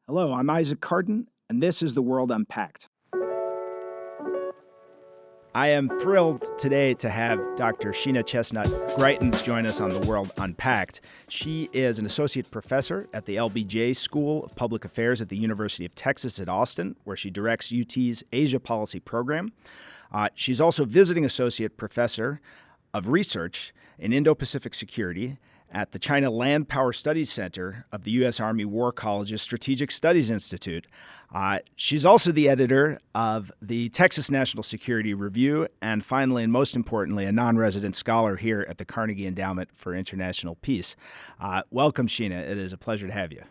Hello, I'm Isaac Kardon, and this is The World Unpacked. I am thrilled today to have Dr. Sheena Chestnut Greitens join us on The World Unpacked. She is an associate professor at the LBJ School of Public Affairs at the University of Texas at Austin, where she directs UT's Asia Policy Program. She's also visiting associate professor of research in Indo-Pacific security at the China Land Power Studies Center of the U.S. Army War College's Strategic Studies Institute. She's also the editor of the Texas National Security Review, and finally, and most importantly, a non-resident scholar here at the Carnegie Endowment for International Peace. Welcome, Sheena. It is a pleasure to have you.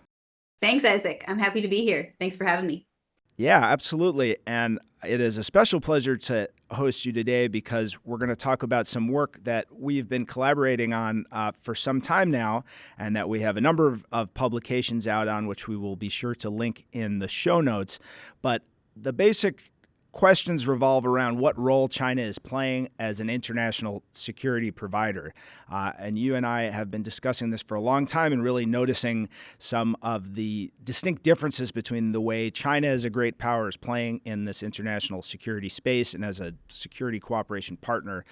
Thanks, Isaac. I'm happy to be here. Thanks for having me. Yeah, absolutely. And it is a special pleasure to host you today because we're going to talk about some work that we've been collaborating on for some time now, and that we have a number of publications out on, which we will be sure to link in the show notes. But the basic questions revolve around what role China is playing as an international security provider. And you and I have been discussing this for a long time and really noticing some of the distinct differences between the way China as a great power is playing in this international security space and as a security cooperation partner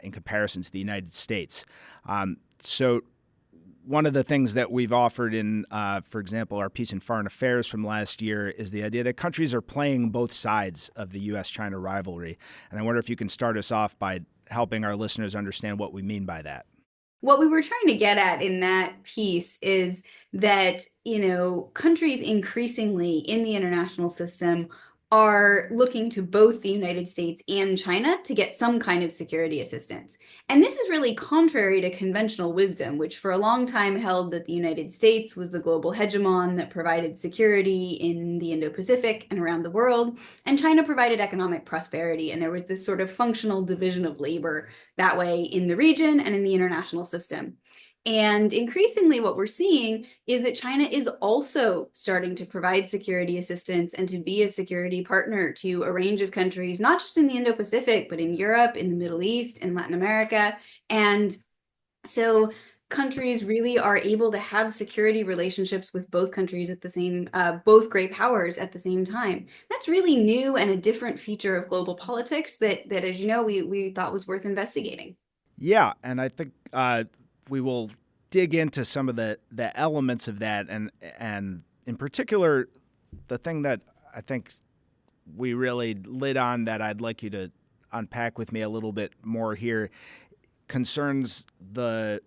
in comparison to the United States. So one of the things that we've offered in, for example, our Peace and Foreign Affairs from last year is the idea that countries are playing both sides of the U.S. China rivalry. And I wonder if you can start us off by helping our listeners understand what we mean by that. What we were trying to get at in that piece is that, countries increasingly in the international system are looking to both the United States and China to get some kind of security assistance. And this is really contrary to conventional wisdom, which for a long time held that the United States was the global hegemon that provided security in the Indo-Pacific and around the world, and China provided economic prosperity. And there was this sort of functional division of labor that way in the region and in the international system. And increasingly, what we're seeing is that China is also starting to provide security assistance and to be a security partner to a range of countries, not just in the Indo-Pacific, but in Europe, in the Middle East, in Latin America. And so countries really are able to have security relationships with both countries at the same, both great powers at the same time. That's really new and a different feature of global politics that as you know, we thought was worth investigating. Yeah, and I think we will dig into some of the elements of that, and in particular, the thing that I think we really lit on that I'd like you to unpack with me a little bit more here concerns the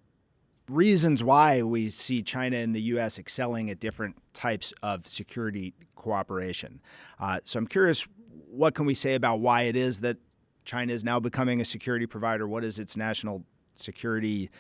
reasons why we see China and the U.S. excelling at different types of security cooperation. So I'm curious, what can we say about why it is that China is now becoming a security provider? What is its national security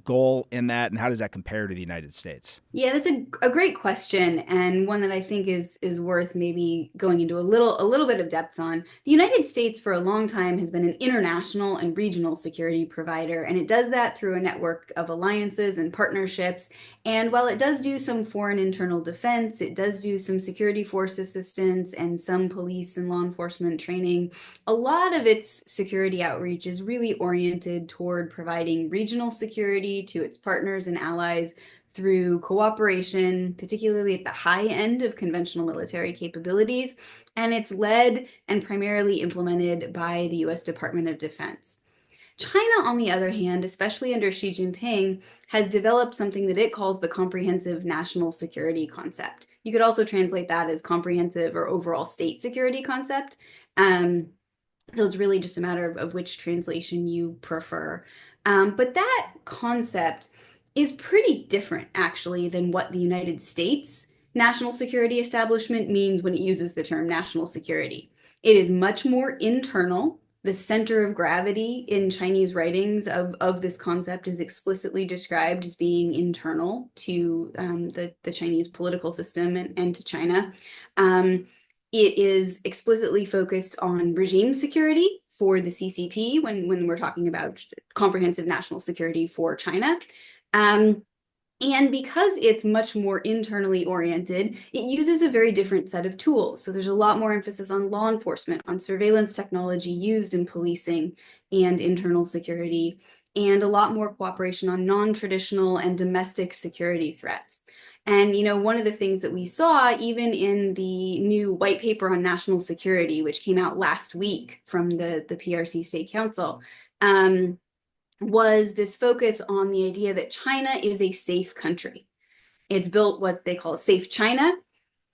goal in that, and how does that compare to the United States? Yeah, that's a great question, and one that I think is worth maybe going into a little bit of depth on. The United States for a long time has been an international and regional security provider, and it does that through a network of alliances and partnerships. And while it does do some foreign internal defense, it does do some security force assistance and some police and law enforcement training. A lot of its security outreach is really oriented toward providing regional security to its partners and allies through cooperation, particularly at the high end of conventional military capabilities, and it's led and primarily implemented by the U.S. Department of Defense. China, on the other hand, especially under Xi Jinping, has developed something that it calls the comprehensive national security concept. You could also translate that as comprehensive or overall state security concept. So it's really just a matter of which translation you prefer. But that concept is pretty different, actually, than what the United States national security establishment means when it uses the term national security. It is much more internal. The center of gravity in Chinese writings of this concept is explicitly described as being internal to the Chinese political system and to China. It is explicitly focused on regime security for the CCP when we're talking about comprehensive national security for China. And because it's much more internally oriented, it uses a very different set of tools. So there's a lot more emphasis on law enforcement, on surveillance technology used in policing and internal security, and a lot more cooperation on non-traditional and domestic security threats. And, one of the things that we saw, even in the new white paper on national security, which came out last week from the PRC State Council, was this focus on the idea that China is a safe country. It's built what they call safe China,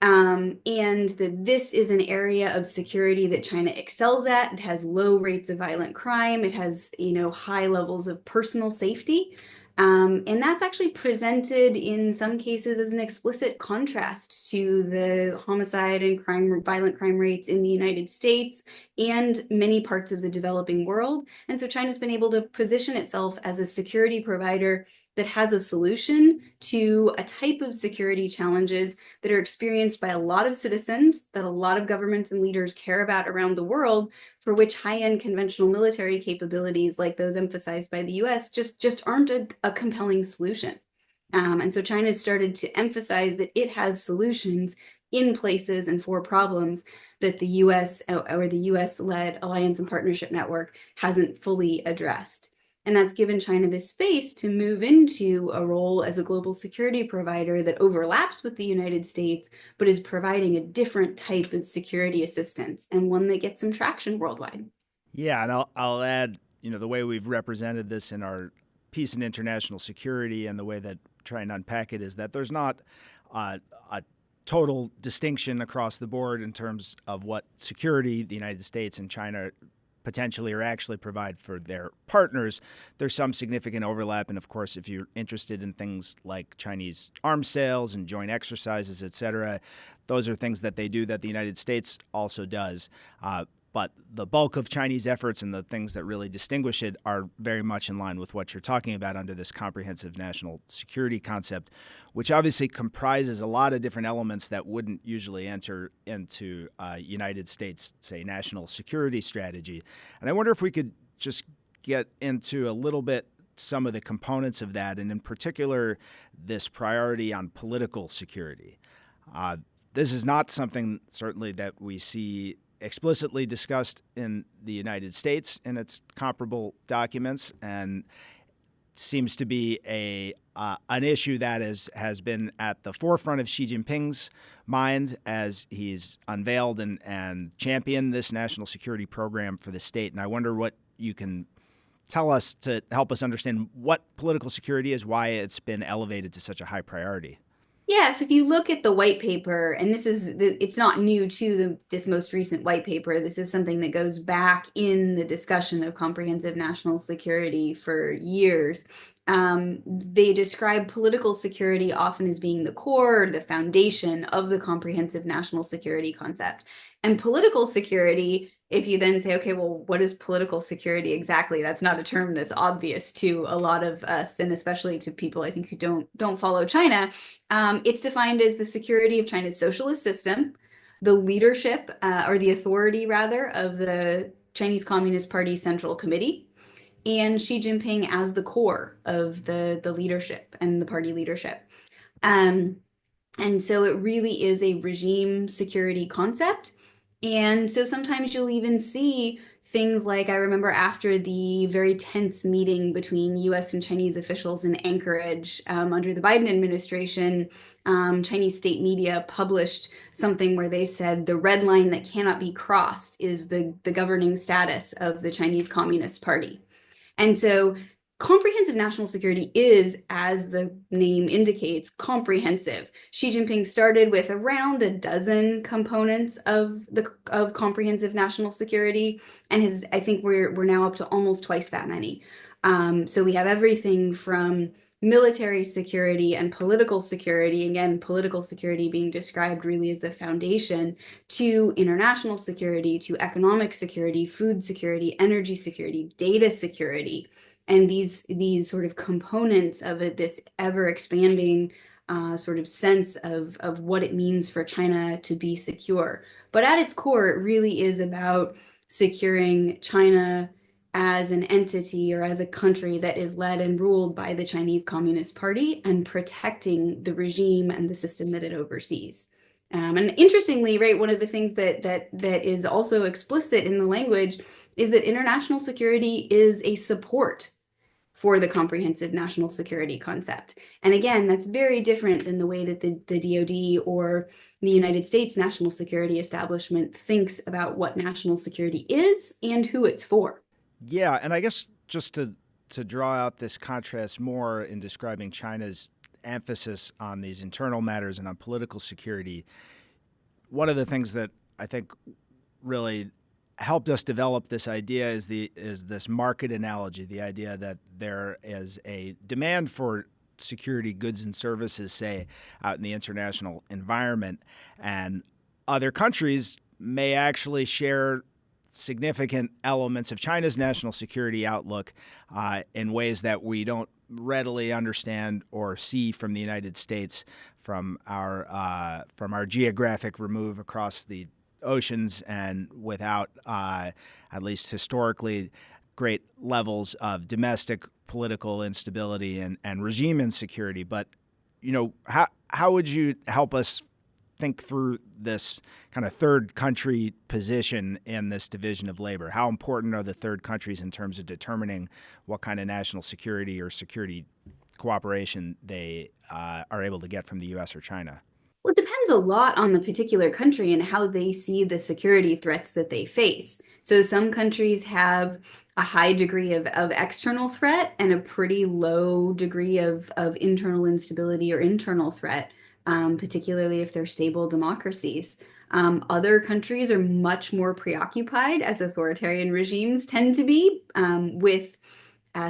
and that this is an area of security that China excels at. It has low rates of violent crime. It has, high levels of personal safety. And that's actually presented in some cases as an explicit contrast to the homicide and violent crime rates in the United States and many parts of the developing world. And so China's been able to position itself as a security provider that has a solution to a type of security challenges that are experienced by a lot of citizens, that a lot of governments and leaders care about around the world, for which high-end conventional military capabilities like those emphasized by the U.S. just aren't a compelling solution. And so China has started to emphasize that it has solutions in places and for problems that the U.S. or the U.S.-led alliance and partnership network hasn't fully addressed. And that's given China this space to move into a role as a global security provider that overlaps with the United States, but is providing a different type of security assistance and one that gets some traction worldwide. Yeah, and I'll add, the way we've represented this in our peace and international security and the way that trying to unpack it is that there's not a total distinction across the board in terms of what security the United States and China potentially or actually provide for their partners. There's some significant overlap. And of course, if you're interested in things like Chinese arms sales and joint exercises, et cetera, those are things that they do that the United States also does. But the bulk of Chinese efforts and the things that really distinguish it are very much in line with what you're talking about under this comprehensive national security concept, which obviously comprises a lot of different elements that wouldn't usually enter into United States, say, national security strategy. And I wonder if we could just get into a little bit some of the components of that, and in particular, this priority on political security. This is not something, certainly, that we see explicitly discussed in the United States in its comparable documents, and seems to be an issue that has been at the forefront of Xi Jinping's mind as he's unveiled and championed this national security program for the state. And I wonder what you can tell us to help us understand what political security is, why it's been elevated to such a high priority. Yeah, so if you look at the white paper, and it's not new to this most recent white paper. This is something that goes back in the discussion of comprehensive national security for years. They describe political security often as being the core, or the foundation of the comprehensive national security concept. And political security, if you then say, okay, well, what is political security exactly? That's not a term that's obvious to a lot of us, and especially to people, I think, who don't follow China. It's defined as the security of China's socialist system, the leadership or the authority, rather, of the Chinese Communist Party Central Committee, and Xi Jinping as the core of the leadership and the party leadership. And so it really is a regime security concept. And so sometimes you'll even see things like, I remember after the very tense meeting between U.S. and Chinese officials in Anchorage under the Biden administration, Chinese state media published something where they said the red line that cannot be crossed is the governing status of the Chinese Communist Party. And so comprehensive national security is, as the name indicates, comprehensive. Xi Jinping started with around a dozen components of comprehensive national security, and I think we're now up to almost twice that many. So we have everything from military security and political security, again, political security being described really as the foundation, to international security, to economic security, food security, energy security, data security. And these sort of components of it, this ever expanding sort of sense of what it means for China to be secure. But at its core, it really is about securing China as an entity or as a country that is led and ruled by the Chinese Communist Party, and protecting the regime and the system that it oversees. And interestingly, right, one of the things that is also explicit in the language is that international security is a support for the comprehensive national security concept. And again, that's very different than the way that the DoD or the United States national security establishment thinks about what national security is and who it's for. Yeah, and I guess just to draw out this contrast more in describing China's emphasis on these internal matters and on political security, one of the things that I think really helped us develop this idea is this market analogy, the idea that there is a demand for security goods and services, say, out in the international environment, and other countries may actually share significant elements of China's national security outlook in ways that we don't readily understand or see from the United States, from our geographic remove across the oceans, and without, at least historically, great levels of domestic political instability and regime insecurity. But how would you help us think through this kind of third country position in this division of labor? How important are the third countries in terms of determining what kind of national security or security cooperation they are able to get from the U.S. or China? Well, it depends a lot on the particular country and how they see the security threats that they face. So some countries have a high degree of external threat and a pretty low degree of internal instability or internal threat, particularly if they're stable democracies. Other countries are much more preoccupied, as authoritarian regimes tend to be, with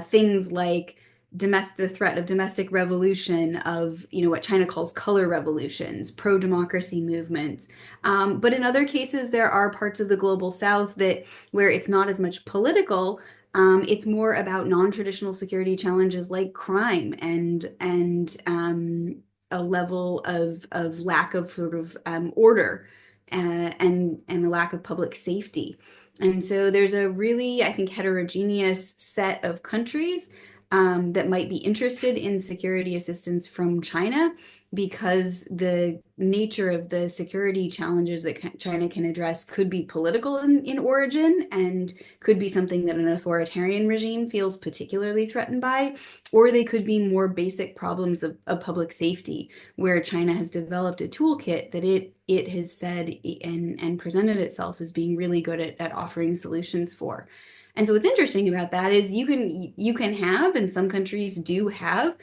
things like the threat of domestic revolution, of what China calls color revolutions, pro-democracy movements. But in other cases, there are parts of the global South that where it's not as much political. It's more about non-traditional security challenges like crime and a level of lack of sort of order and a lack of public safety. And so there's a really, I think, heterogeneous set of countries that might be interested in security assistance from China, because the nature of the security challenges that China can address could be political in origin and could be something that an authoritarian regime feels particularly threatened by, or they could be more basic problems of public safety, where China has developed a toolkit that it has said and presented itself as being really good at offering solutions for. And so what's interesting about that is you can have, and some countries do have,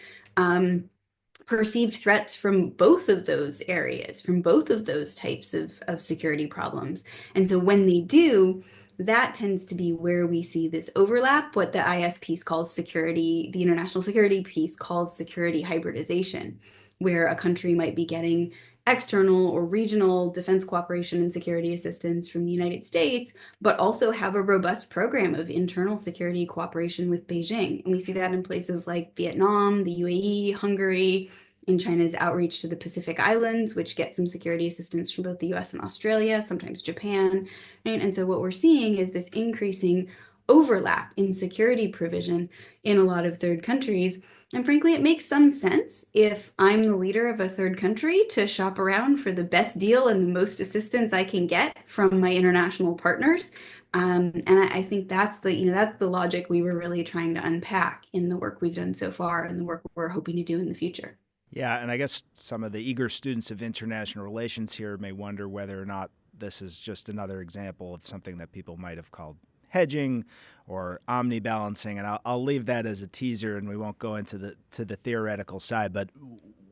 perceived threats from both of those areas, from both of those types of security problems. And so when they do, that tends to be where we see this overlap, what the IS piece calls security, the international security piece calls security hybridization, where a country might be getting external or regional defense cooperation and security assistance from the United States, but also have a robust program of internal security cooperation with Beijing. And we see that in places like Vietnam, the UAE, Hungary, in China's outreach to the Pacific Islands, which get some security assistance from both the US and Australia, sometimes Japan. Right? And so what we're seeing is this increasing overlap in security provision in a lot of third countries. And frankly, it makes some sense if I'm the leader of a third country to shop around for the best deal and the most assistance I can get from my international partners. And I think that's the logic we were really trying to unpack in the work we've done so far and the work we're hoping to do in the future. Yeah, and I guess some of the eager students of international relations here may wonder whether or not this is just another example of something that people might have called hedging or omnibalancing, and I'll leave that as a teaser, and we won't go into the theoretical side. But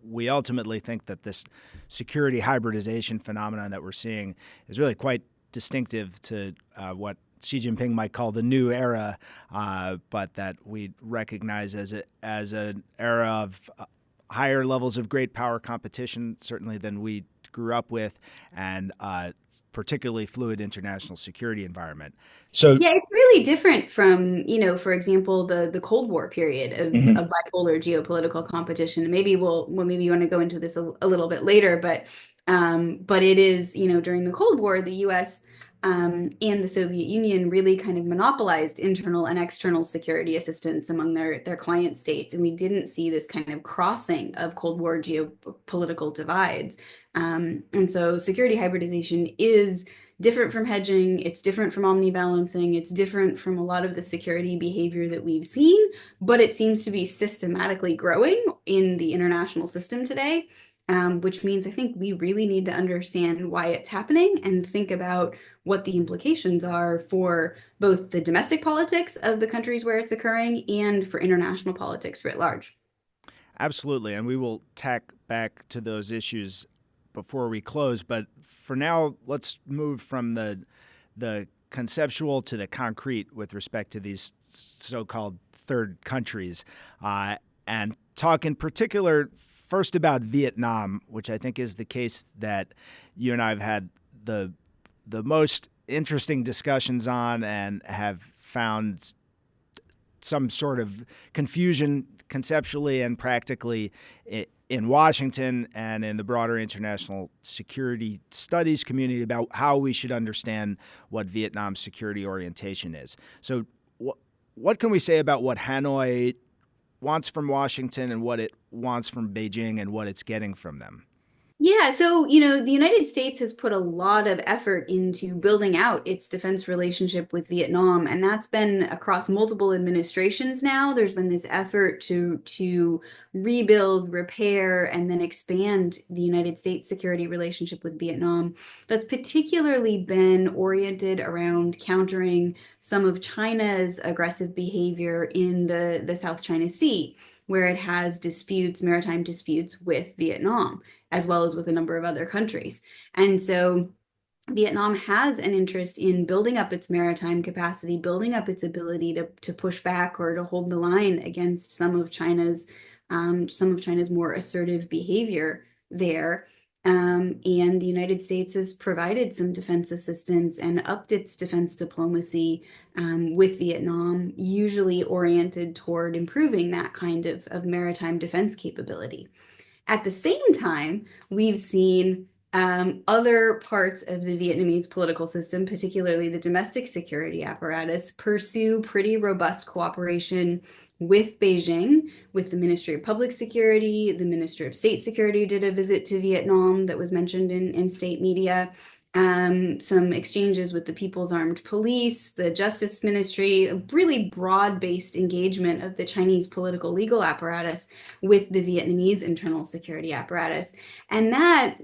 we ultimately think that this security hybridization phenomenon that we're seeing is really quite distinctive to what Xi Jinping might call the new era, but that we recognize as an era of higher levels of great power competition, certainly than we grew up with, and particularly fluid international security environment. So yeah, it's really different from, for example, the Cold War period of bipolar geopolitical competition. Maybe maybe you want to go into this a little bit later, but it is, during the Cold War, the U.S. And the Soviet Union really kind of monopolized internal and external security assistance among their client states, and we didn't see this kind of crossing of Cold War geopolitical divides. And so security hybridization is different from hedging, it's different from omnibalancing, it's different from a lot of the security behavior that we've seen, but it seems to be systematically growing in the international system today. Which means I think we really need to understand why it's happening and think about what the implications are for both the domestic politics of the countries where it's occurring and for international politics writ large. Absolutely. And we will tack back to those issues before we close. But for now, let's move from the conceptual to the concrete with respect to these so-called third countries, and talk in particular first about Vietnam, which I think is the case that you and I have had the most interesting discussions on and have found some sort of confusion conceptually and practically in Washington and in the broader international security studies community about how we should understand what Vietnam's security orientation is. So what can we say about what Hanoi wants from Washington and what it wants from Beijing and what it's getting from them? Yeah, so, the United States has put a lot of effort into building out its defense relationship with Vietnam, and that's been across multiple administrations now. There's been this effort to rebuild, repair, and then expand the United States security relationship with Vietnam. That's particularly been oriented around countering some of China's aggressive behavior in the South China Sea, where it has disputes, maritime disputes with Vietnam, as well as with a number of other countries. And so Vietnam has an interest in building up its maritime capacity, building up its ability to push back or to hold the line against some of China's more assertive behavior there. And the United States has provided some defense assistance and upped its defense diplomacy with Vietnam, usually oriented toward improving that kind of maritime defense capability. At the same time, we've seen other parts of the Vietnamese political system, particularly the domestic security apparatus, pursue pretty robust cooperation with Beijing, with the Ministry of Public Security. The Minister of State Security did a visit to Vietnam that was mentioned in state media. Some exchanges with the People's Armed Police, the Justice Ministry, a really broad-based engagement of the Chinese political legal apparatus with the Vietnamese internal security apparatus. And that,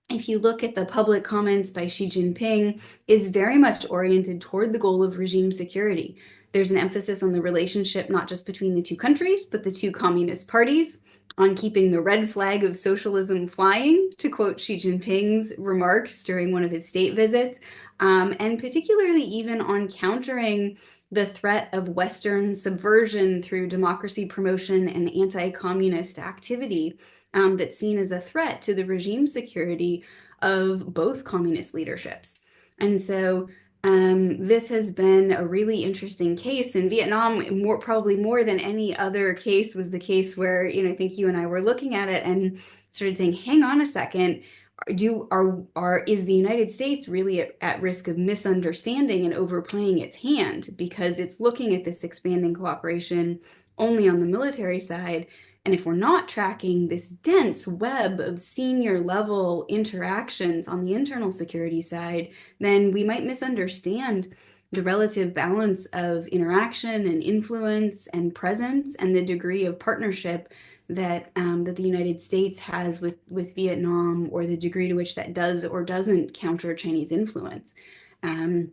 if you look at the public comments by Xi Jinping, is very much oriented toward the goal of regime security. There's an emphasis on the relationship not just between the two countries, but the two communist parties, on keeping the red flag of socialism flying, to quote Xi Jinping's remarks during one of his state visits, and particularly even on countering the threat of Western subversion through democracy promotion and anti-communist activity that's seen as a threat to the regime security of both communist leaderships. And so this has been a really interesting case in Vietnam. Probably more than any other case was the case where, I think you and I were looking at it and started saying, hang on a second, is the United States really at risk of misunderstanding and overplaying its hand, because it's looking at this expanding cooperation only on the military side. And if we're not tracking this dense web of senior level interactions on the internal security side, then we might misunderstand the relative balance of interaction and influence and presence and the degree of partnership that the United States has with Vietnam, or the degree to which that does or doesn't counter Chinese influence. And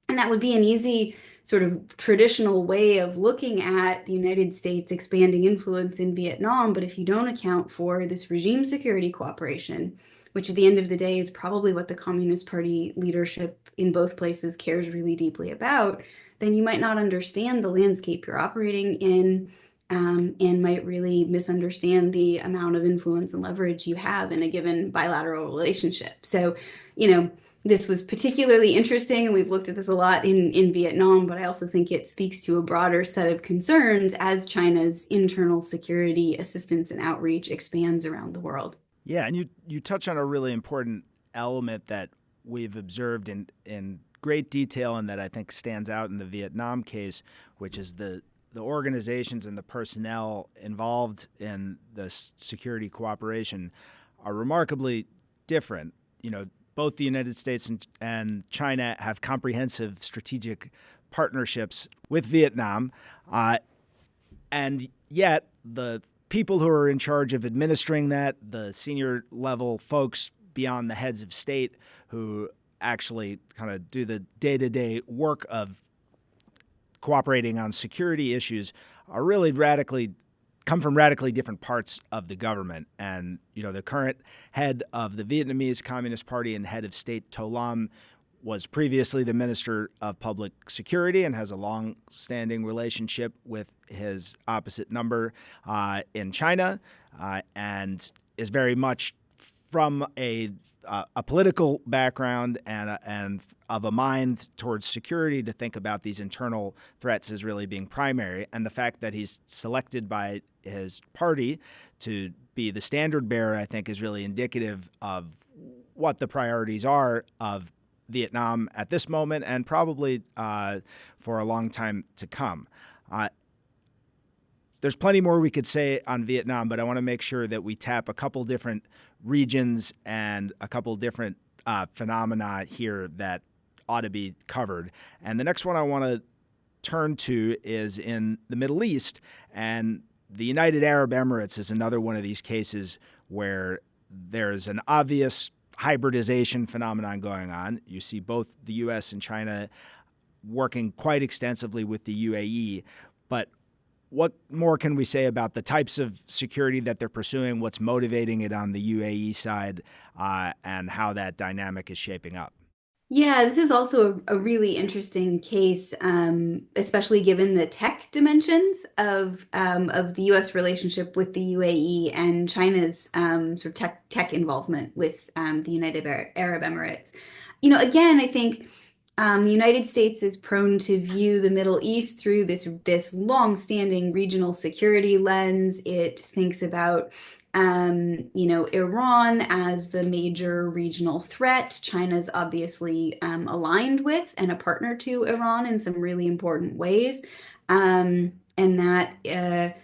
that would be an easy sort of traditional way of looking at the United States expanding influence in Vietnam. But if you don't account for this regime security cooperation, which at the end of the day is probably what the Communist Party leadership in both places cares really deeply about, then you might not understand the landscape you're operating in, and might really misunderstand the amount of influence and leverage you have in a given bilateral relationship. So, this was particularly interesting, and we've looked at this a lot in Vietnam, but I also think it speaks to a broader set of concerns as China's internal security assistance and outreach expands around the world. Yeah, and you touch on a really important element that we've observed in great detail and that I think stands out in the Vietnam case, which is the organizations and the personnel involved in the security cooperation are remarkably different. both the United States and China have comprehensive strategic partnerships with Vietnam. And yet, the people who are in charge of administering that, the senior level folks beyond the heads of state who actually kind of do the day-to-day work of cooperating on security issues, are really come from radically different parts of the government. And, the current head of the Vietnamese Communist Party and head of state, To Lam, was previously the Minister of Public Security and has a long-standing relationship with his opposite number in China, and is very much from a political background and of a mind towards security to think about these internal threats as really being primary. And the fact that he's selected by his party to be the standard bearer, I think, is really indicative of what the priorities are of Vietnam at this moment and probably for a long time to come. There's plenty more we could say on Vietnam, but I want to make sure that we tap a couple different regions and a couple different phenomena here that ought to be covered. And the next one I want to turn to is in the Middle East, and the United Arab Emirates is another one of these cases where there's an obvious hybridization phenomenon going on. You see both the U.S. and China working quite extensively with the UAE, but what more can we say about the types of security that they're pursuing, what's motivating it on the UAE side, and how that dynamic is shaping up? Yeah, this is also a really interesting case, especially given the tech dimensions of the U.S. relationship with the UAE and China's sort of tech involvement with the United Arab Emirates. Again, I think the United States is prone to view the Middle East through this long-standing regional security lens. It thinks about Iran as the major regional threat. China's obviously aligned with and a partner to Iran in some really important ways. And yet the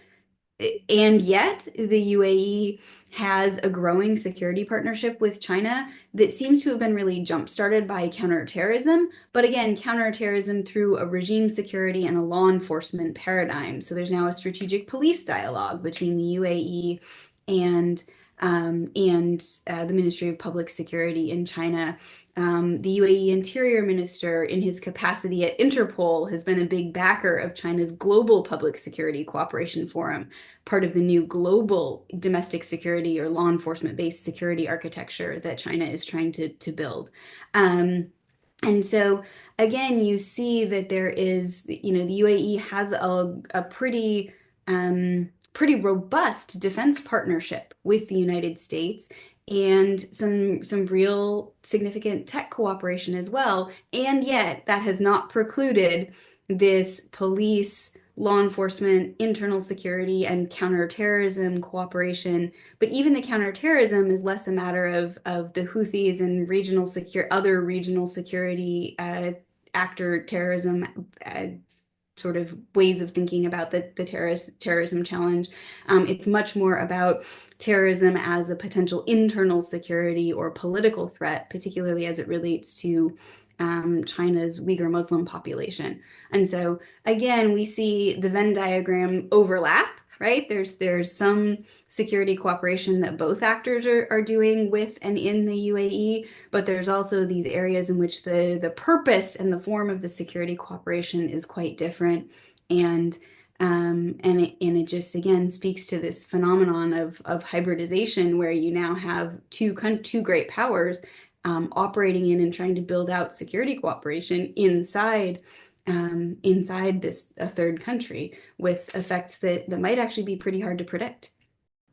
UAE has a growing security partnership with China that seems to have been really jump-started by counterterrorism, but again, counterterrorism through a regime security and a law enforcement paradigm. So there's now a strategic police dialogue between the UAE and the Ministry of Public Security in China. The UAE Interior Minister, in his capacity at Interpol, has been a big backer of China's Global Public Security Cooperation Forum, part of the new global domestic security or law enforcement-based security architecture that China is trying to build. And so, again, you see that there is, the UAE has a pretty robust defense partnership with the United States and some real significant tech cooperation as well. And yet that has not precluded this police, law enforcement, internal security, and counterterrorism cooperation. But even the counterterrorism is less a matter of the Houthis and other regional security actor terrorism sort of ways of thinking about the terrorism challenge. It's much more about terrorism as a potential internal security or political threat, particularly as it relates to China's Uyghur Muslim population. And so, again, we see the Venn diagram overlap, right? There's some security cooperation that both actors are doing with and in the UAE, but there's also these areas in which the purpose and the form of the security cooperation is quite different. And it just, again, speaks to this phenomenon of hybridization, where you now have two great powers operating in and trying to build out security cooperation inside a third country, with effects that might actually be pretty hard to predict.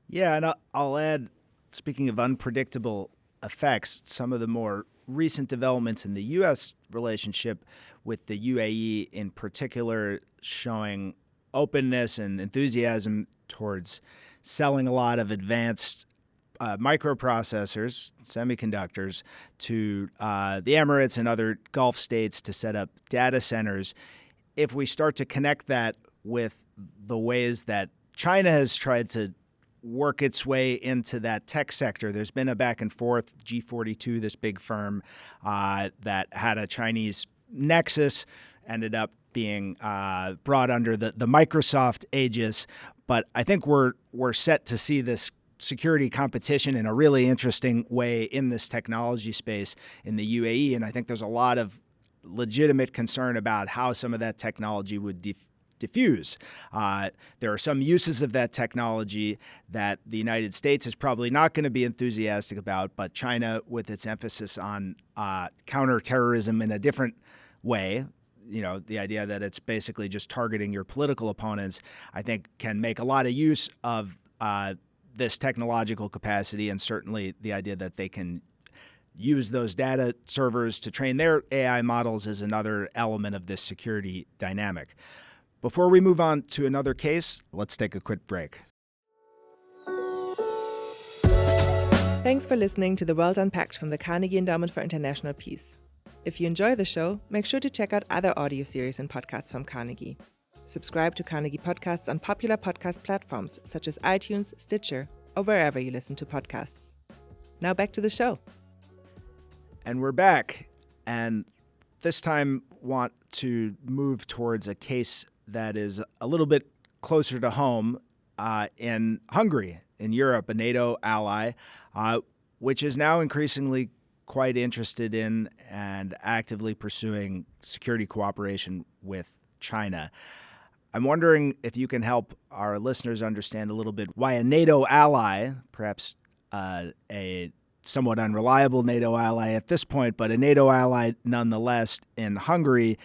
Yeah, and I'll add, speaking of unpredictable effects, some of the more recent developments in the U.S. relationship with the UAE in particular, showing openness and enthusiasm towards selling a lot of advanced microprocessors, semiconductors, to the Emirates and other Gulf states to set up data centers. If we start to connect that with the ways that China has tried to work its way into that tech sector. There's been a back and forth. G42, this big firm that had a Chinese nexus, ended up being brought under the Microsoft aegis. But I think we're set to see this security competition in a really interesting way in this technology space in the UAE. And I think there's a lot of legitimate concern about how some of that technology would diffuse. There are some uses of that technology that the United States is probably not going to be enthusiastic about, but China, with its emphasis on counterterrorism in a different way, the idea that it's basically just targeting your political opponents, I think can make a lot of use of this technological capacity, and certainly the idea that they can use those data servers to train their AI models is another element of this security dynamic. Before we move on to another case, let's take a quick break. Thanks for listening to The World Unpacked from the Carnegie Endowment for International Peace. If you enjoy the show, make sure to check out other audio series and podcasts from Carnegie. Subscribe to Carnegie podcasts on popular podcast platforms such as iTunes, Stitcher, or wherever you listen to podcasts. Now back to the show. And we're back, and this time want to move towards a case that is a little bit closer to home in Hungary, in Europe, a NATO ally, which is now increasingly quite interested in and actively pursuing security cooperation with China. I'm wondering if you can help our listeners understand a little bit why a NATO ally, perhaps a somewhat unreliable NATO ally at this point, but a NATO ally nonetheless in Hungary,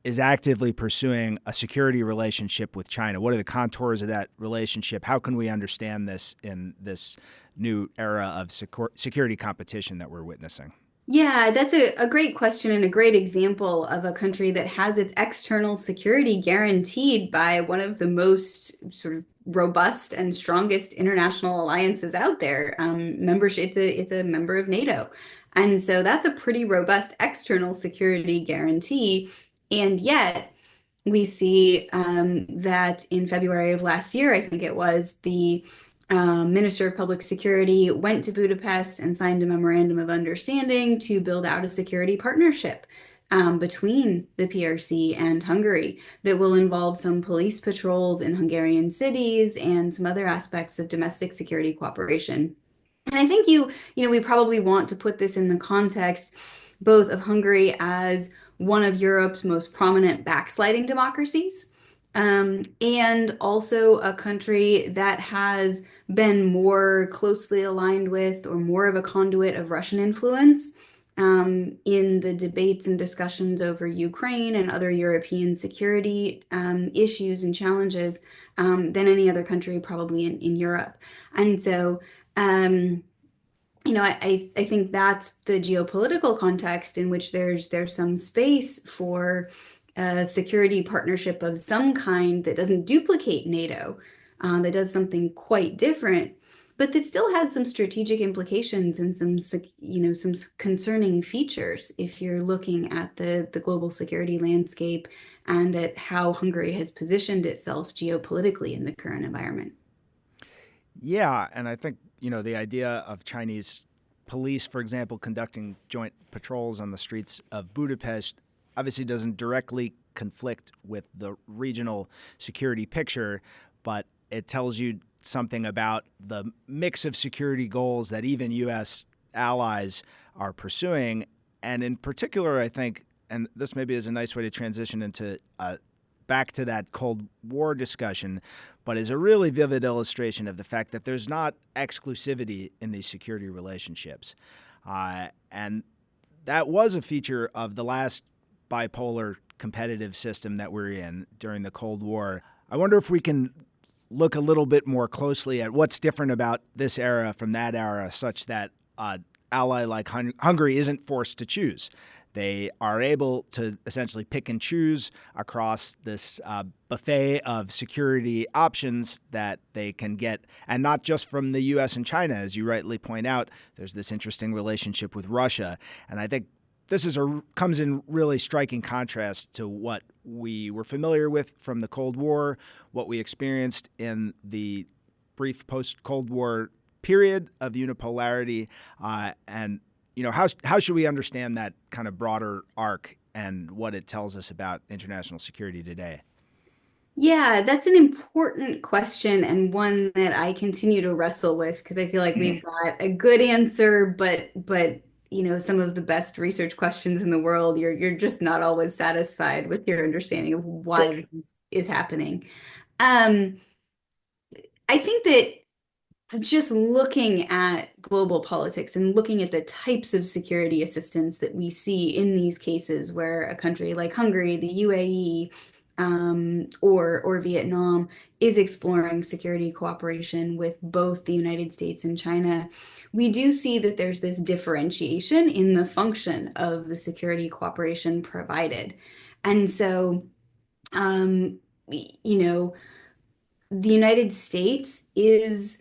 is actively pursuing a security relationship with China. What are the contours of that relationship? How can we understand this in this new era of security competition that we're witnessing? Yeah, that's a great question and a great example of a country that has its external security guaranteed by one of the most sort of robust and strongest international alliances out there. Membership, it's a member of NATO. And so that's a pretty robust external security guarantee. And yet we see that in February of last year, I think it was, the Minister of Public Security went to Budapest and signed a memorandum of understanding to build out a security partnership between the PRC and Hungary that will involve some police patrols in Hungarian cities and some other aspects of domestic security cooperation. And I think we probably want to put this in the context both of Hungary as one of Europe's most prominent backsliding democracies, and also a country that has been more closely aligned with or more of a conduit of Russian influence in the debates and discussions over Ukraine and other European security issues and challenges than any other country probably in Europe. And so I think that's the geopolitical context in which there's some space for a security partnership of some kind that doesn't duplicate NATO, that does something quite different, but that still has some strategic implications and some concerning features if you're looking at the global security landscape and at how Hungary has positioned itself geopolitically in the current environment. Yeah, and I think, the idea of Chinese police, for example, conducting joint patrols on the streets of Budapest obviously doesn't directly conflict with the regional security picture, but it tells you something about the mix of security goals that even U.S. allies are pursuing. And in particular, I think, and this maybe is a nice way to transition into back to that Cold War discussion, but is a really vivid illustration of the fact that there's not exclusivity in these security relationships. And that was a feature of the last bipolar competitive system that we're in during the Cold War. I wonder if we can look a little bit more closely at what's different about this era from that era, such that an ally like Hungary isn't forced to choose. They are able to essentially pick and choose across this buffet of security options that they can get, and not just from the U.S. and China. As you rightly point out, there's this interesting relationship with Russia. And I think this comes in really striking contrast to what we were familiar with from the Cold War, what we experienced in the brief post-Cold War period of unipolarity, and how should we understand that kind of broader arc and what it tells us about international security today? Yeah, that's an important question and one that I continue to wrestle with because I feel like we've got a good answer, but some of the best research questions in the world, you're just not always satisfied with your understanding of why this is happening. Um, I think that just looking at global politics and looking at the types of security assistance that we see in these cases where a country like Hungary, the UAE, or Vietnam is exploring security cooperation with both the United States and China, we do see that there's this differentiation in the function of the security cooperation provided. And so, um, you know, the United States is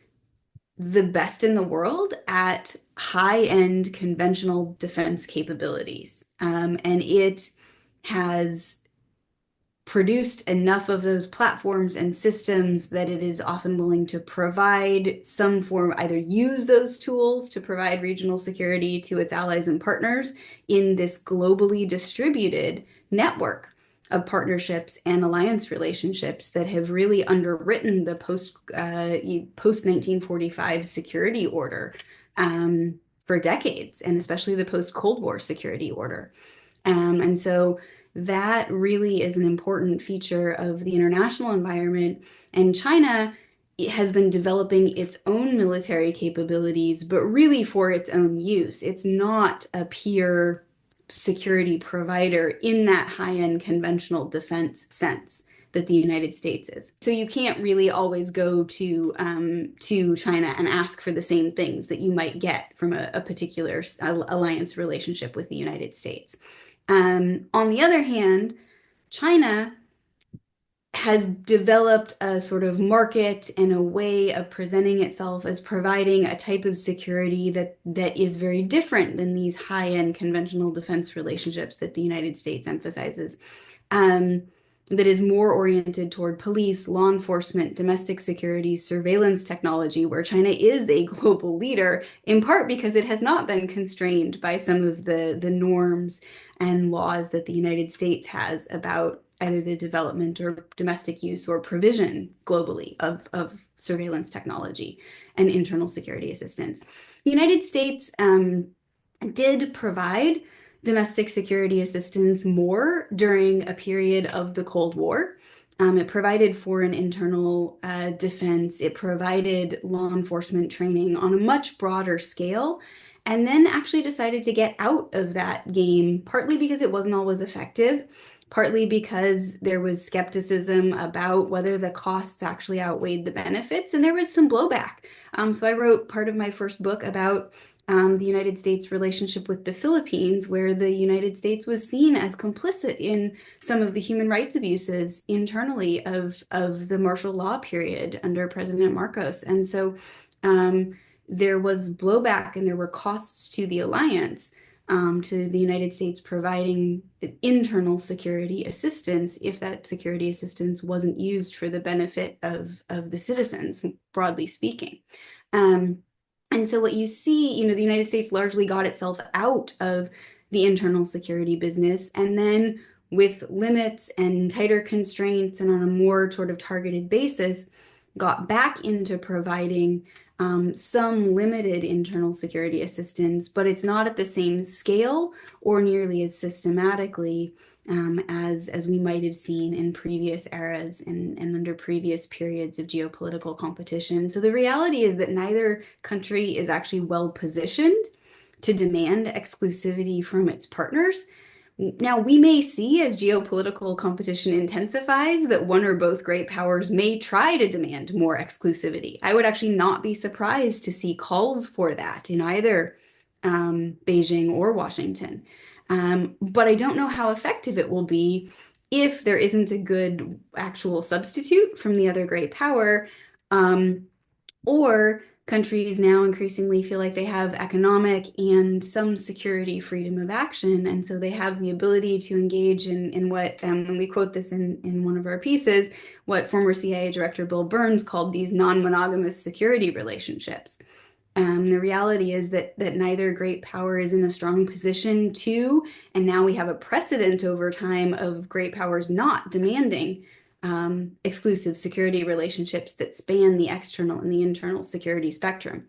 the best in the world at high-end conventional defense capabilities. And it has produced enough of those platforms and systems that it is often willing to provide some form, either use those tools to provide regional security to its allies and partners in this globally distributed network of partnerships and alliance relationships that have really underwritten the post 1945 security order for decades, and especially the post Cold War security order. And so that really is an important feature of the international environment. And China has been developing its own military capabilities, but really for its own use. It's not a peer security provider in that high-end conventional defense sense that the United States is. So you can't really always go to China and ask for the same things that you might get from a particular alliance relationship with the United States. On the other hand, China has developed a sort of market and a way of presenting itself as providing a type of security that is very different than these high-end conventional defense relationships that the United States emphasizes. That is more oriented toward police, law enforcement, domestic security, surveillance technology, where China is a global leader, in part because it has not been constrained by some of the norms and laws that the United States has about either the development or domestic use or provision globally of surveillance technology and internal security assistance. The United States did provide domestic security assistance more during a period of the Cold War. It provided foreign internal defense. It provided law enforcement training on a much broader scale, and then actually decided to get out of that game, partly because it wasn't always effective, partly because there was skepticism about whether the costs actually outweighed the benefits, and there was some blowback. So I wrote part of my first book about the United States' relationship with the Philippines, where the United States was seen as complicit in some of the human rights abuses internally of the martial law period under President Marcos. And so there was blowback and there were costs to the alliance, to the United States providing internal security assistance if that security assistance wasn't used for the benefit of the citizens, broadly speaking. And so what you see, the United States largely got itself out of the internal security business, and then with limits and tighter constraints and on a more sort of targeted basis, got back into providing some limited internal security assistance, but it's not at the same scale or nearly as systematically as we might have seen in previous eras and under previous periods of geopolitical competition. So the reality is that neither country is actually well positioned to demand exclusivity from its partners. Now, we may see as geopolitical competition intensifies that one or both great powers may try to demand more exclusivity. I would actually not be surprised to see calls for that in either Beijing or Washington. But I don't know how effective it will be if there isn't a good actual substitute from the other great power, or countries now increasingly feel like they have economic and some security freedom of action. And so they have the ability to engage in what, and we quote this in one of our pieces, what former CIA Director Bill Burns called these non-monogamous security relationships. The reality is that neither great power is in a strong position to, and now we have a precedent over time of great powers not demanding exclusive security relationships that span the external and the internal security spectrum.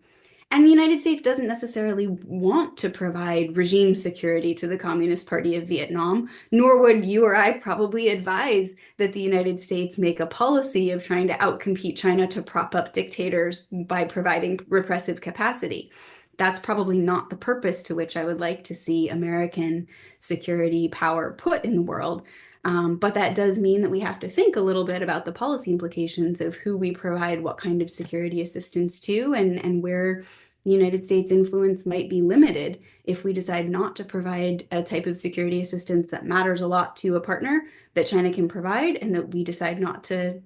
And the United States doesn't necessarily want to provide regime security to the Communist Party of Vietnam, nor would you or I probably advise that the United States make a policy of trying to outcompete China to prop up dictators by providing repressive capacity. That's probably not the purpose to which I would like to see American security power put in the world. But that does mean that we have to think a little bit about the policy implications of who we provide what kind of security assistance to, and where the United States influence might be limited if we decide not to provide a type of security assistance that matters a lot to a partner that China can provide and that we decide not to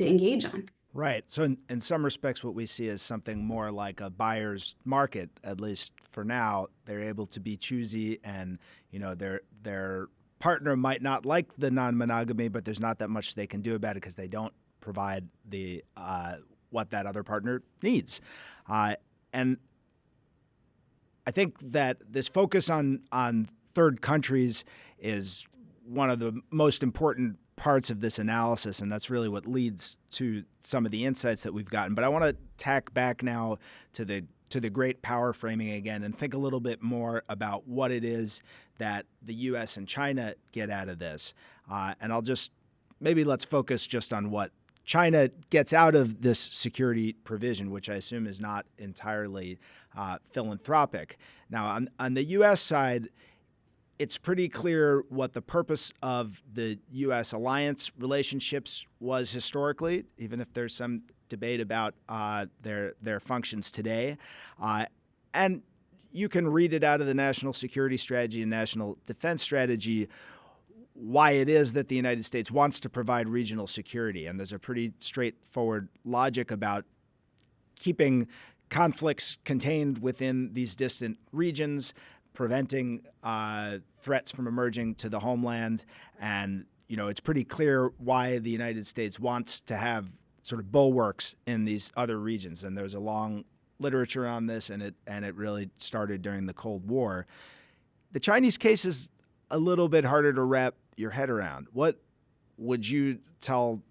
engage on. Right. So in some respects, what we see is something more like a buyer's market, at least for now. They're able to be choosy, and their partner might not like the non-monogamy, but there's not that much they can do about it because they don't provide the what that other partner needs. And I think that this focus on third countries is one of the most important parts of this analysis, and that's really what leads to some of the insights that we've gotten. But I want to tack back now to the great power framing again and think a little bit more about what it is that the U.S. and China get out of this. And let's focus just on what China gets out of this security provision, which I assume is not entirely philanthropic. Now, on the U.S. side, it's pretty clear what the purpose of the U.S. alliance relationships was historically, even if there's some debate about their functions today. And you can read it out of the national security strategy and national defense strategy why it is that the United States wants to provide regional security. And there's a pretty straightforward logic about keeping conflicts contained within these distant regions, preventing threats from emerging to the homeland. And, it's pretty clear why the United States wants to have sort of bulwarks in these other regions. And there's a long literature on this, and it really started during the Cold War. The Chinese case is a little bit harder to wrap your head around. What would you tell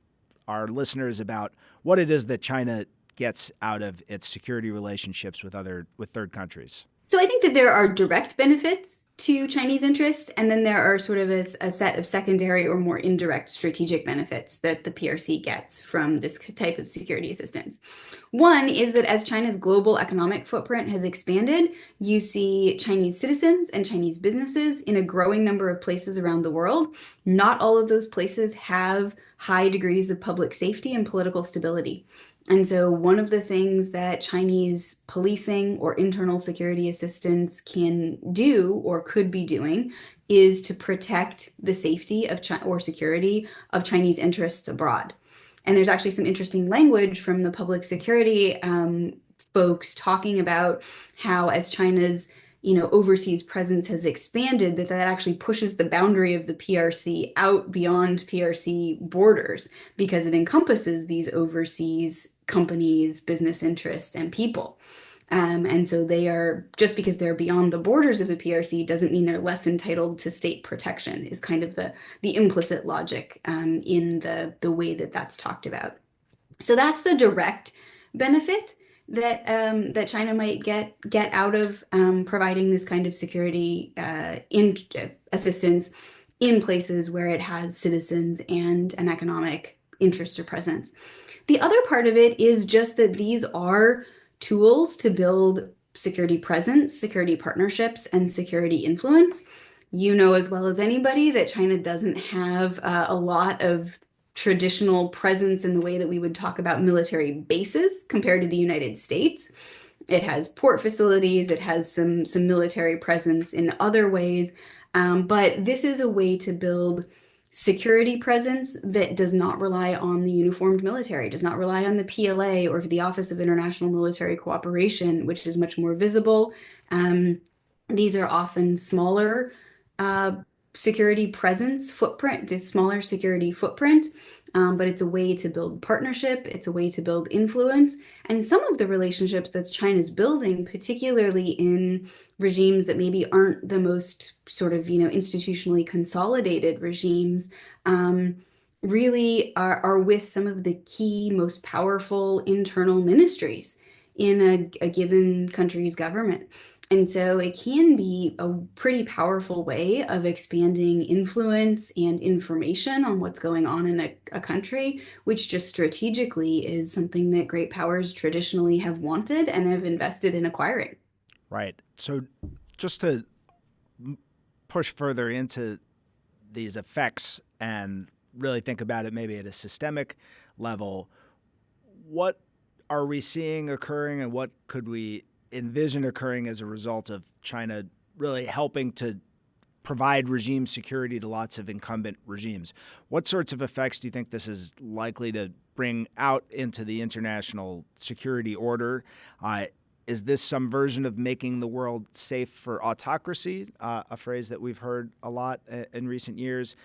our listeners about what it is that China gets out of its security relationships with third countries? So I think that there are direct benefits to Chinese interests, and then there are sort of a set of secondary or more indirect strategic benefits that the PRC gets from this type of security assistance. One is that as China's global economic footprint has expanded, you see Chinese citizens and Chinese businesses in a growing number of places around the world. Not all of those places have high degrees of public safety and political stability. And so one of the things that Chinese policing or internal security assistance can do or could be doing is to protect the safety of or security of Chinese interests abroad. And there's actually some interesting language from the public security folks talking about how as China's overseas presence has expanded, that actually pushes the boundary of the PRC out beyond PRC borders because it encompasses these overseas companies, business interests, and people. And so they are, just because they're beyond the borders of the PRC doesn't mean they're less entitled to state protection, is kind of the implicit logic in the way that that's talked about. So that's the direct benefit that China might get out of providing this kind of security assistance in places where it has citizens and an economic interest or presence. The other part of it is just that these are tools to build security presence, security partnerships, and security influence. You know as well as anybody that China doesn't have a lot of traditional presence in the way that we would talk about military bases compared to the United States. It has port facilities, it has some military presence in other ways, but this is a way to build security presence that does not rely on the uniformed military, does not rely on the PLA or the Office of International Military Cooperation, which is much more visible. These are often smaller security presence footprint, a smaller security footprint, but it's a way to build partnership. It's a way to build influence. And some of the relationships that China's building, particularly in regimes that maybe aren't the most sort of, institutionally consolidated regimes, really are with some of the key, most powerful internal ministries in a given country's government. And so it can be a pretty powerful way of expanding influence and information on what's going on in a country, which just strategically is something that great powers traditionally have wanted and have invested in acquiring. Right. So just to push further into these effects and really think about it maybe at a systemic level, what are we seeing occurring and what could we envision occurring as a result of China really helping to provide regime security to lots of incumbent regimes? What sorts of effects do you think this is likely to bring out into the international security order? Is this some version of making the world safe for autocracy, a phrase that we've heard a lot in recent years?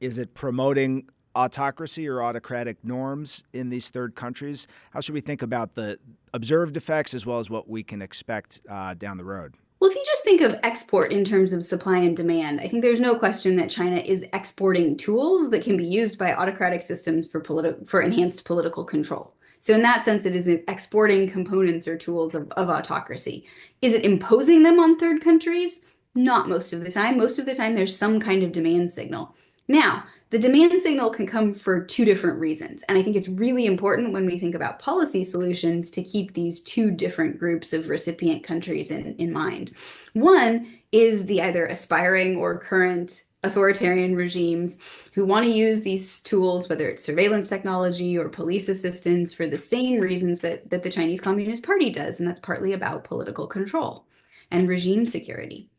Is it promoting autocracy or autocratic norms in these third countries? How should we think about the observed effects as well as what we can expect down the road? Well, if you just think of export in terms of supply and demand, I think there's no question that China is exporting tools that can be used by autocratic systems for enhanced political control. So in that sense, it is exporting components or tools of autocracy. Is it imposing them on third countries? Not most of the time. Most of the time, there's some kind of demand signal. Now, the demand signal can come for two different reasons. And I think it's really important when we think about policy solutions to keep these two different groups of recipient countries in mind. One is the either aspiring or current authoritarian regimes who want to use these tools, whether it's surveillance technology or police assistance, for the same reasons that the Chinese Communist Party does. And that's partly about political control and regime security.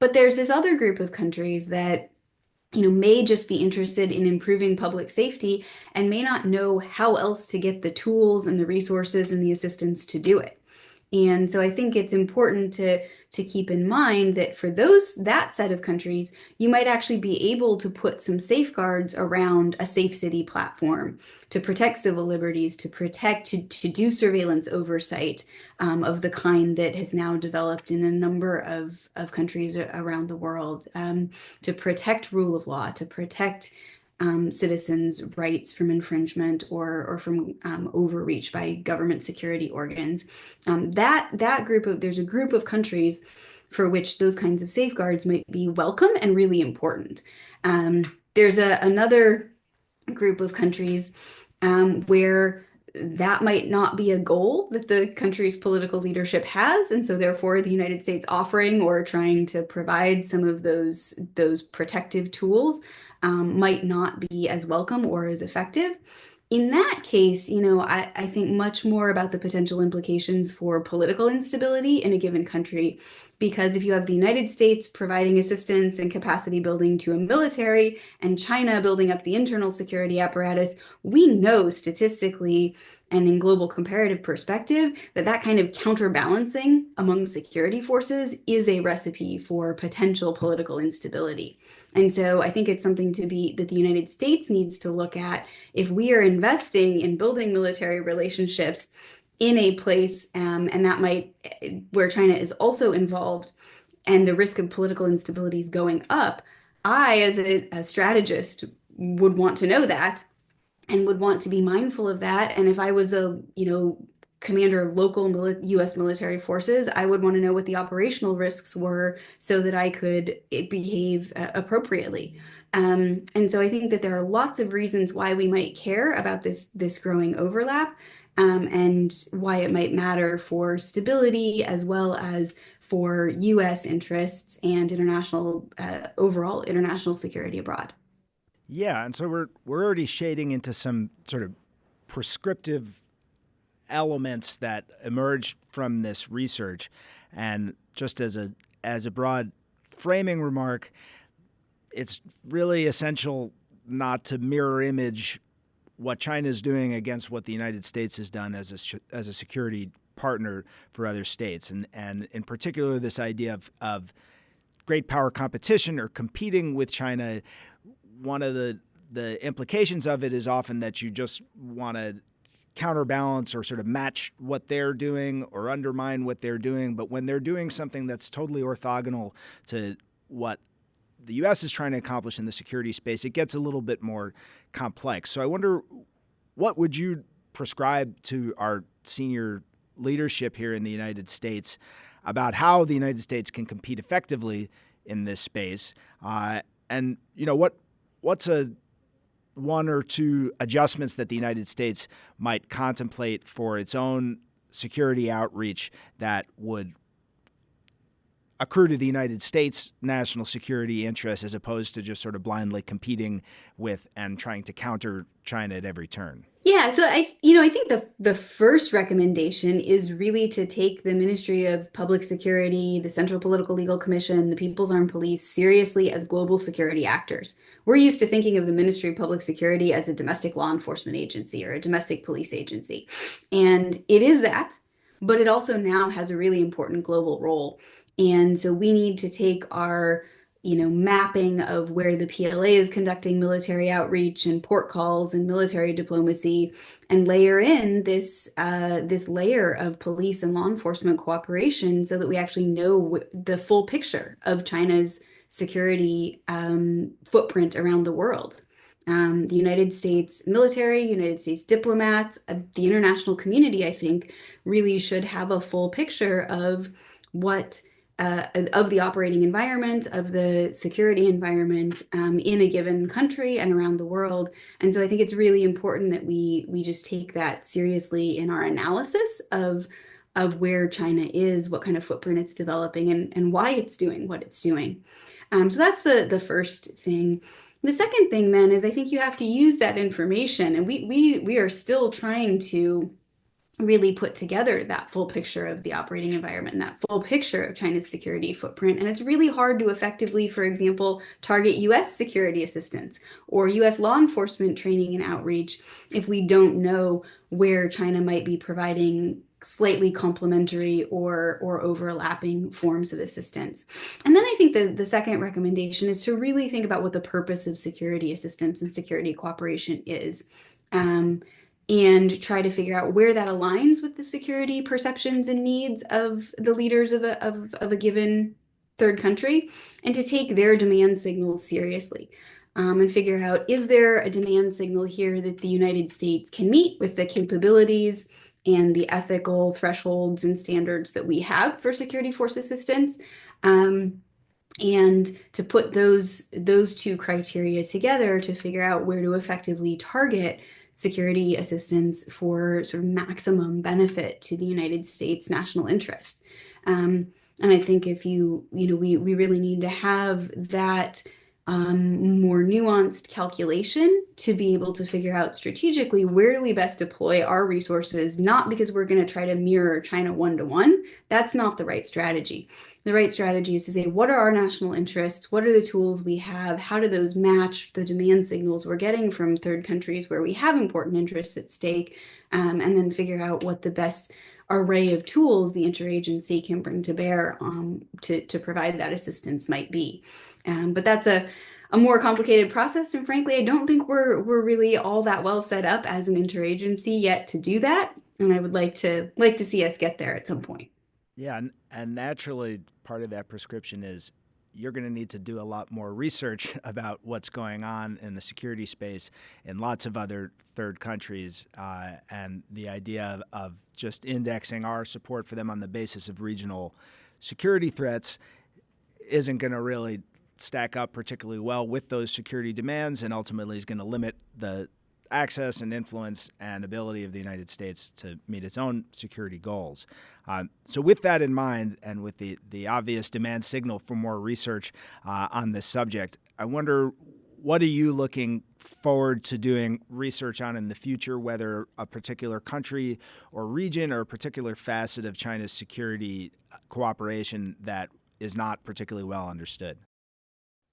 But there's this other group of countries that may just be interested in improving public safety and may not know how else to get the tools and the resources and the assistance to do it. And so I think it's important to keep in mind that for that set of countries, you might actually be able to put some safeguards around a safe city platform to protect civil liberties, to do surveillance oversight of the kind that has now developed in a number of countries around the world, to protect rule of law, to protect citizens' rights from infringement or from overreach by government security organs. There's a group of countries for which those kinds of safeguards might be welcome and really important. There's another group of countries where that might not be a goal that the country's political leadership has. And so therefore the United States offering or trying to provide some of those protective tools might not be as welcome or as effective. In that case, I think much more about the potential implications for political instability in a given country, because if you have the United States providing assistance and capacity building to a military and China building up the internal security apparatus, we know statistically and in global comparative perspective that kind of counterbalancing among security forces is a recipe for potential political instability. And so I think it's something that the United States needs to look at if we are investing in building military relationships in a place, and that might, where China is also involved, and the risk of political instability is going up. I, as a strategist, would want to know that and would want to be mindful of that. And if I was a, commander of local U.S. military forces, I would want to know what the operational risks were so that I could behave appropriately. And so I think that there are lots of reasons why we might care about this growing overlap, and why it might matter for stability as well as for U.S. interests and overall international security abroad. Yeah, and so we're already shading into some sort of prescriptive elements that emerged from this research. And just as a broad framing remark, it's really essential not to mirror image what China is doing against what the United States has done as a security partner for other states, and in particular this idea of great power competition or competing with China. One of the implications of it is often that you just want to counterbalance or sort of match what they're doing or undermine what they're doing. But when they're doing something that's totally orthogonal to what the U.S. is trying to accomplish in the security space, it gets a little bit more complex. So I wonder, what would you prescribe to our senior leadership here in the United States about how the United States can compete effectively in this space? And, what's one or two adjustments that the United States might contemplate for its own security outreach that would accrue to the United States national security interests, as opposed to just sort of blindly competing with and trying to counter China at every turn? Yeah, so I think the first recommendation is really to take the Ministry of Public Security, the Central Political Legal Commission, the People's Armed Police seriously as global security actors. We're used to thinking of the Ministry of Public Security as a domestic law enforcement agency or a domestic police agency. And it is that, but it also now has a really important global role. And so we need to take our mapping of where the PLA is conducting military outreach and port calls and military diplomacy, and layer in this layer of police and law enforcement cooperation so that we actually know the full picture of China's security footprint around the world. The United States military, United States diplomats, the international community, I think, really should have a full picture of what of the operating environment, of the security environment in a given country and around the world. And so I think it's really important that we just take that seriously in our analysis of where China is, what kind of footprint it's developing, and why it's doing what it's doing. So that's the first thing. The second thing then is I think you have to use that information, and we are still trying to really put together that full picture of the operating environment and that full picture of China's security footprint. And it's really hard to effectively, for example, target U.S. security assistance or U.S. law enforcement training and outreach if we don't know where China might be providing slightly complementary or overlapping forms of assistance. And then I think the second recommendation is to really think about what the purpose of security assistance and security cooperation is. And try to figure out where that aligns with the security perceptions and needs of the leaders of a given third country, and to take their demand signals seriously, and figure out, is there a demand signal here that the United States can meet with the capabilities and the ethical thresholds and standards that we have for security force assistance, and to put those two criteria together to figure out where to effectively target security assistance for sort of maximum benefit to the United States national interest. And I think if we really need to have that more nuanced calculation to be able to figure out strategically where do we best deploy our resources, not because we're going to try to mirror China one-to-one. That's not the right strategy. The right strategy is to say, what are our national interests? What are the tools we have? How do those match the demand signals we're getting from third countries where we have important interests at stake? And then figure out what the best array of tools the interagency can bring to bear to provide that assistance might be. But that's a more complicated process, and frankly, I don't think we're really all that well set up as an interagency yet to do that. And I would like to see us get there at some point. Yeah, and naturally, part of that prescription is you're going to need to do a lot more research about what's going on in the security space in lots of other third countries, and the idea of just indexing our support for them on the basis of regional security threats isn't going to really stack up particularly well with those security demands, and ultimately is going to limit the access and influence and ability of the United States to meet its own security goals. So with that in mind, and with the obvious demand signal for more research on this subject, I wonder, what are you looking forward to doing research on in the future, whether a particular country or region or a particular facet of China's security cooperation that is not particularly well understood?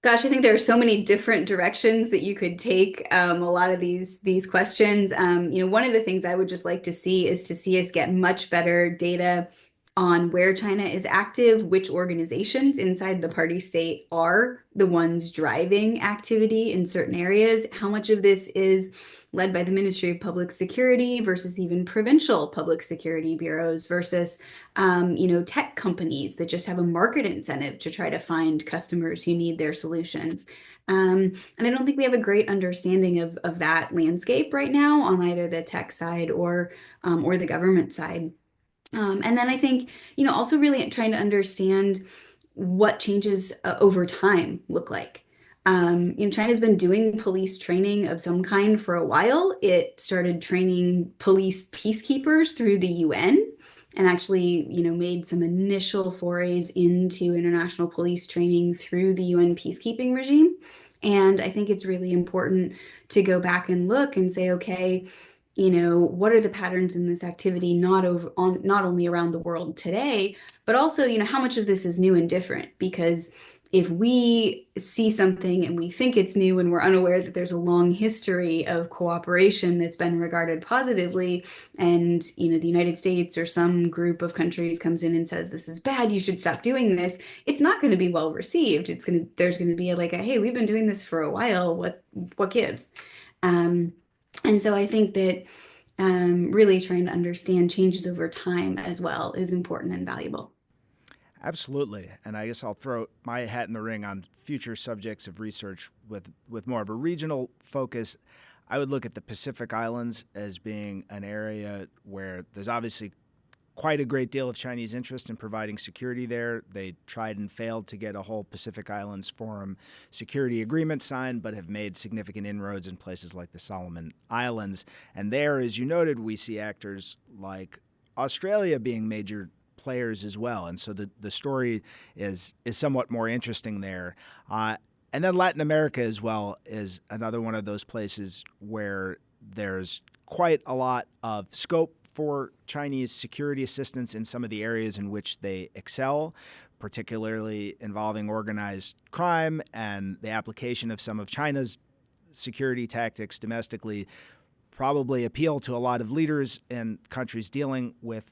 Gosh, I think there are so many different directions that you could take a lot of these questions. One of the things I would just like to see is to see us get much better data on where China is active, which organizations inside the party state are the ones driving activity in certain areas, how much of this is led by the Ministry of Public Security versus even provincial public security bureaus versus tech companies that just have a market incentive to try to find customers who need their solutions. And I don't think we have a great understanding of that landscape right now on either the tech side or the government side. And then I think, also really trying to understand what changes over time look like. China's been doing police training of some kind for a while. It started training police peacekeepers through the UN and actually, made some initial forays into international police training through the UN peacekeeping regime. And I think it's really important to go back and look and say, okay, what are the patterns in this activity, not only around the world today, but also, how much of this is new and different? Because if we see something and we think it's new and we're unaware that there's a long history of cooperation that's been regarded positively, and, the United States or some group of countries comes in and says, this is bad, you should stop doing this, it's not going to be well received. There's going to be hey, we've been doing this for a while, what gives? And so I think that really trying to understand changes over time as well is important and valuable. Absolutely. And I guess I'll throw my hat in the ring on future subjects of research with more of a regional focus. I would look at the Pacific Islands as being an area where there's obviously quite a great deal of Chinese interest in providing security there. They tried and failed to get a whole Pacific Islands Forum security agreement signed, but have made significant inroads in places like the Solomon Islands. And there, as you noted, we see actors like Australia being major players as well. And so the story is somewhat more interesting there. And then Latin America as well is another one of those places where there's quite a lot of scope for Chinese security assistance in some of the areas in which they excel, particularly involving organized crime and the application of some of China's security tactics domestically probably appeal to a lot of leaders in countries dealing with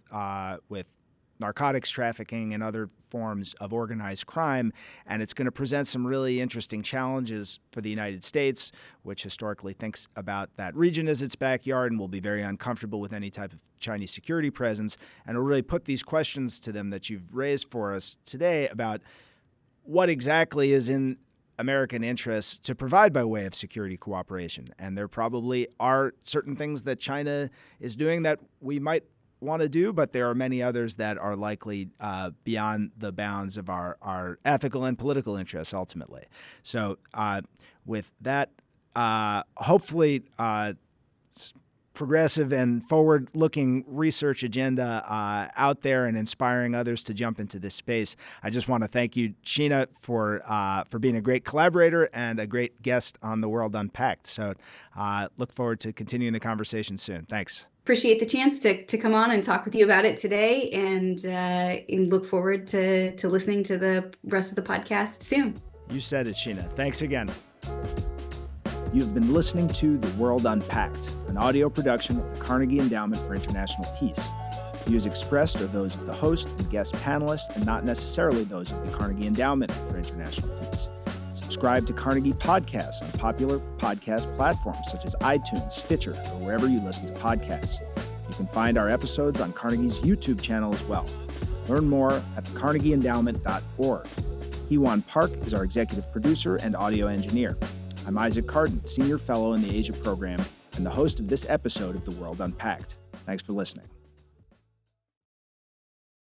narcotics trafficking and other forms of organized crime. And it's going to present some really interesting challenges for the United States, which historically thinks about that region as its backyard and will be very uncomfortable with any type of Chinese security presence. And it'll really put these questions to them that you've raised for us today about what exactly is in American interests to provide by way of security cooperation. And there probably are certain things that China is doing that we might want to do, but there are many others that are likely beyond the bounds of our ethical and political interests ultimately. So with that, hopefully progressive and forward-looking research agenda out there and inspiring others to jump into this space, I just want to thank you, Sheena, for being a great collaborator and a great guest on The World Unpacked. So look forward to continuing the conversation soon. Thanks. Appreciate the chance to come on and talk with you about it today, and look forward to listening to the rest of the podcast soon. You said it, Sheena. Thanks again. You've been listening to The World Unpacked, an audio production of the Carnegie Endowment for International Peace. Views expressed are those of the host and guest panelists and not necessarily those of the Carnegie Endowment for International Peace. Subscribe to Carnegie Podcasts on popular podcast platforms such as iTunes, Stitcher, or wherever you listen to podcasts. You can find our episodes on Carnegie's YouTube channel as well. Learn more at thecarnegieendowment.org. Heewon Park is our executive producer and audio engineer. I'm Isaac Kardon, Senior Fellow in the Asia Program and the host of this episode of The World Unpacked. Thanks for listening.